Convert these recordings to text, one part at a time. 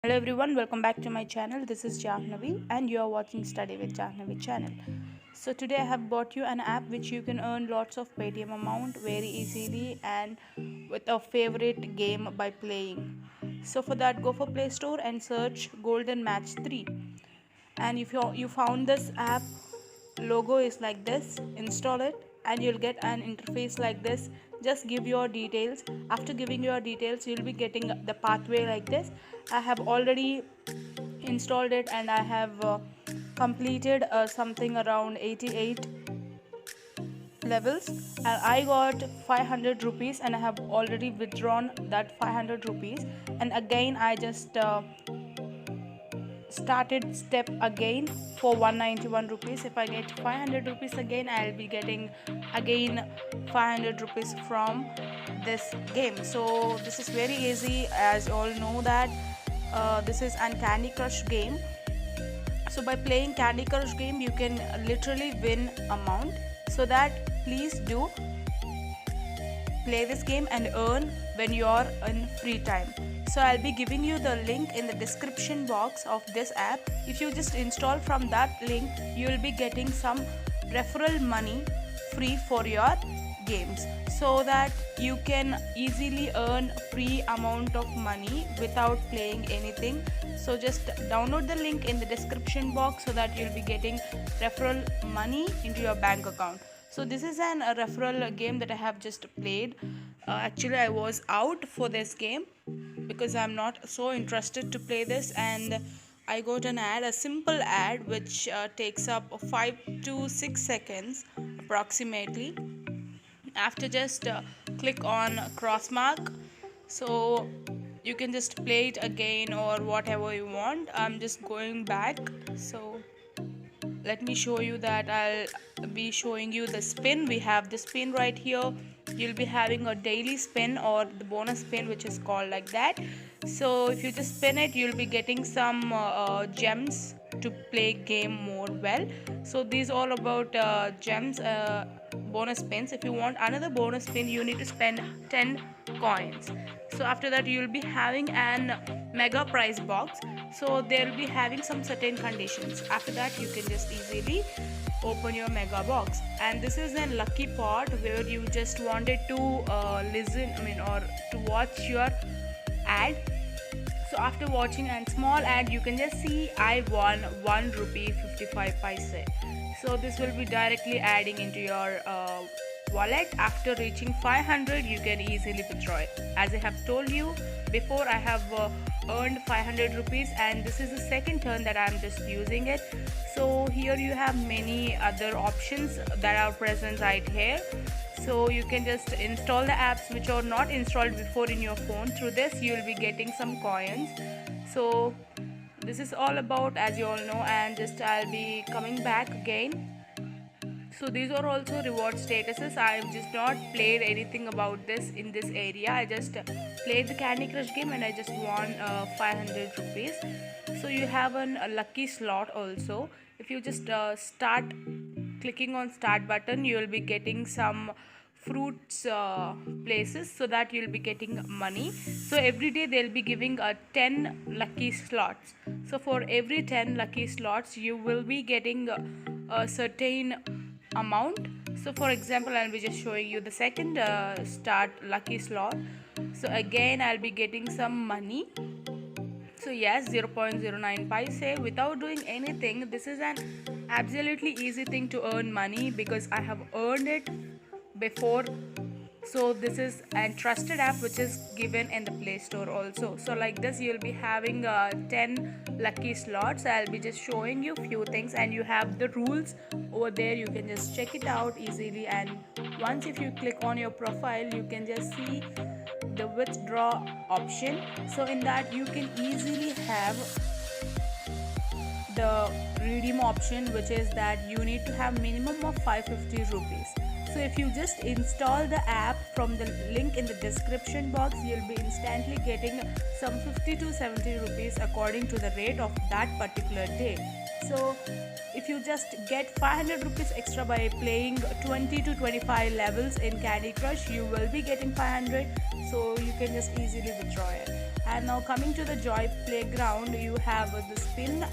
Hello everyone, welcome back to my channel. This is Jahnavi and you are watching Study with Jahnavi channel. So today I have bought you an app which you can earn lots of Paytm amount very easily and with a favorite game by playing. So for that, go for Play Store and search Golden Match 3. And if you found this app, logo is like this, install it and you'll get an interface like this. Just give your details. After giving your details, you'll be getting the pathway like this. I have already installed it and I have completed something around 88 levels, and I got 500 rupees and I have already withdrawn that 500 rupees. And again I just started step again for 191 rupees. If I get 500 rupees again, I'll be getting again 500 rupees from this game. So this is very easy, as you all know that this is an Candy Crush game. So by playing Candy Crush game, you can literally win amount. So that please do play this game and earn when you are in free time. So I'll be giving you the link in the description box of this app. If you just install from that link, you will be getting some referral money free for your games, so that you can easily earn free amount of money without playing anything. So just download the link in the description box so that you'll be getting referral money into your bank account. So this is a referral game that I have just played. Actually I was out for this game because I'm not so interested to play this, and I got an ad, a simple ad which takes up 5 to 6 seconds approximately. After just click on cross mark, so you can just play it again or whatever you want. I'm just going back, so let me show you that. I'll be showing you the spin. We have the spin right here. You'll be having a daily spin or the bonus spin, which is called like that. So if you just spin it, you'll be getting some gems to play game more well. So these all about gems, bonus spins. If you want another bonus spin, you need to spend 10 coins. So after that, you'll be having an mega prize box. So they'll be having some certain conditions. After that, you can just easily open your mega box. And this is a lucky part where you just wanted to or to watch your ad. So after watching a small ad, you can just see I won 1 rupee 55 paise. So this will be directly adding into your wallet. After reaching 500, you can easily withdraw it. As I have told you before, I have earned 500 rupees and this is the second turn that I'm just using it. So here you have many other options that are present right here. So you can just install the apps which are not installed before in your phone. Through this you will be getting some coins. So this is all about, as you all know, and just I'll be coming back again. So these are also reward statuses. I have just not played anything about this in this area. I just played the Candy Crush game and I just won 500 rupees. So you have a lucky slot also. If you just start clicking on start button, you will be getting some fruits places, so that you'll be getting money. So every day they'll be giving 10 lucky slots. So for every 10 lucky slots, you will be getting a certain amount. So for example, I'll be just showing you the second start lucky slot. So again I'll be getting some money. So yes, 0.09 paise without doing anything. This is an absolutely easy thing to earn money because I have earned it before. So this is a trusted app which is given in the Play Store also. So like this, you'll be having 10 lucky slots. I'll be just showing you few things and you have the rules over there. You can just check it out easily, and once if you click on your profile, you can just see the withdraw option. So in that you can easily have the redeem option, which is that you need to have minimum of 550 rupees. So if you just install the app from the link in the description box, you'll be instantly getting some 50 to 70 rupees according to the rate of that particular day. So if you just get 500 rupees extra by playing 20 to 25 levels in Candy Crush, you will be getting 500. So you can just easily withdraw it. And now coming to the Joy Playground, you have the spin,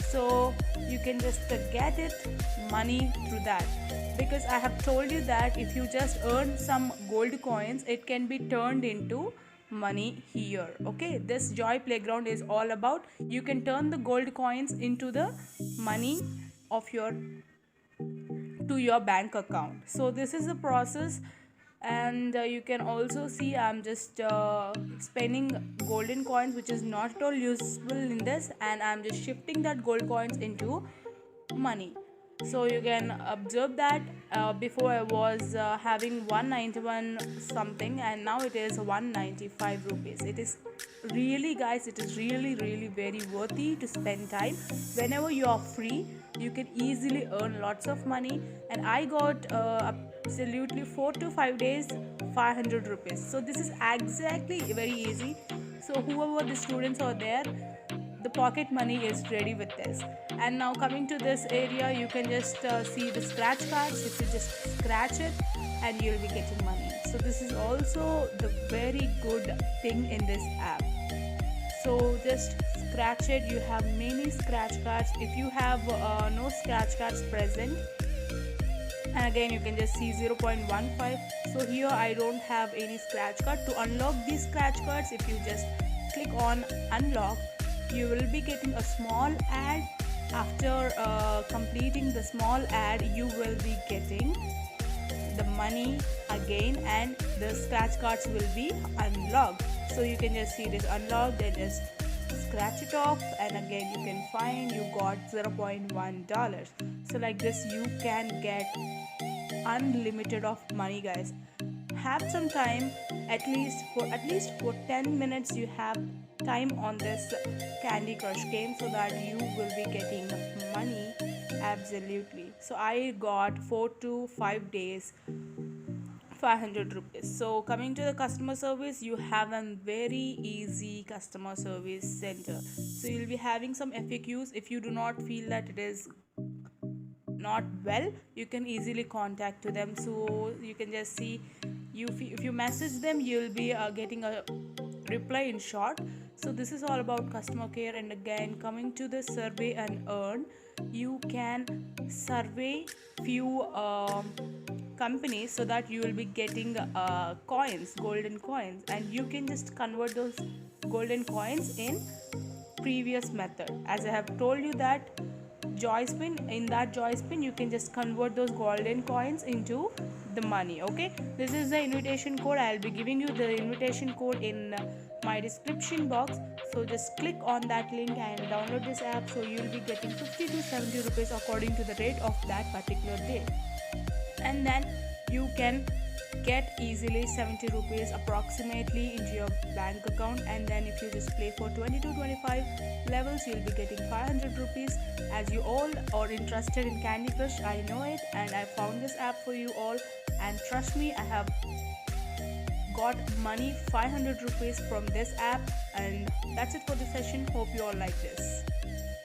so you can just get it money through that, because I have told you that if you just earn some gold coins, it can be turned into money here. Okay, this Joy Playground is all about you can turn the gold coins into the money of your bank account. So this is the process. And you can also see I'm just spending golden coins, which is not at all useful in this, and I'm just shifting that gold coins into money. So you can observe that before I was having 191 something, and now it is 195 rupees. It is really, guys, it is really very worthy to spend time. Whenever you are free, you can easily earn lots of money. And I got absolutely 4 to 5 days 500 rupees. So this is exactly very easy. So whoever the students are there, the pocket money is ready with this. And now coming to this area, you can just see the scratch cards. If you just scratch it, and you'll be getting money. So this is also the very good thing in this app. So just scratch it. You have many scratch cards. If you have no scratch cards present, and again you can just see 0.15. So here I don't have any scratch card. To unlock these scratch cards, if you just click on unlock, you will be getting a small ad. After completing the small ad, you will be getting the money again, and the scratch cards will be unlocked. So you can just see this unlocked, then just scratch it off, and again you can find you got $0.1. So like this you can get unlimited of money, guys. Have some time, at least for 10 minutes you have time on this Candy Crush game, so that you will be getting money. Absolutely. So I got 4 to 5 days 500 rupees. So coming to the customer service, you have a very easy customer service center. So you'll be having some FAQs. If you do not feel that it is not well, you can easily contact to them. So you can just see, if you message them, you'll be getting a reply in short. So this is all about customer care. And again, coming to the survey and earn, you can survey few companies, so that you will be getting coins, golden coins, and you can just convert those golden coins in previous method. As I have told you that Joyspin, in that Joyspin you can just convert those golden coins into the money. Okay, this is the invitation code. I'll be giving you the invitation code in my description box. So just click on that link and download this app. So you'll be getting 50 to 70 rupees according to the rate of that particular day, and then you can get easily 70 rupees approximately into your bank account. And then if you just play for 20 to 25 levels, you'll be getting 500 rupees. As you all are interested in Candy Crush, I know it, and I found this app for you all, and trust me, I have got money 500 rupees from this app. And that's it for the session. Hope you all like this.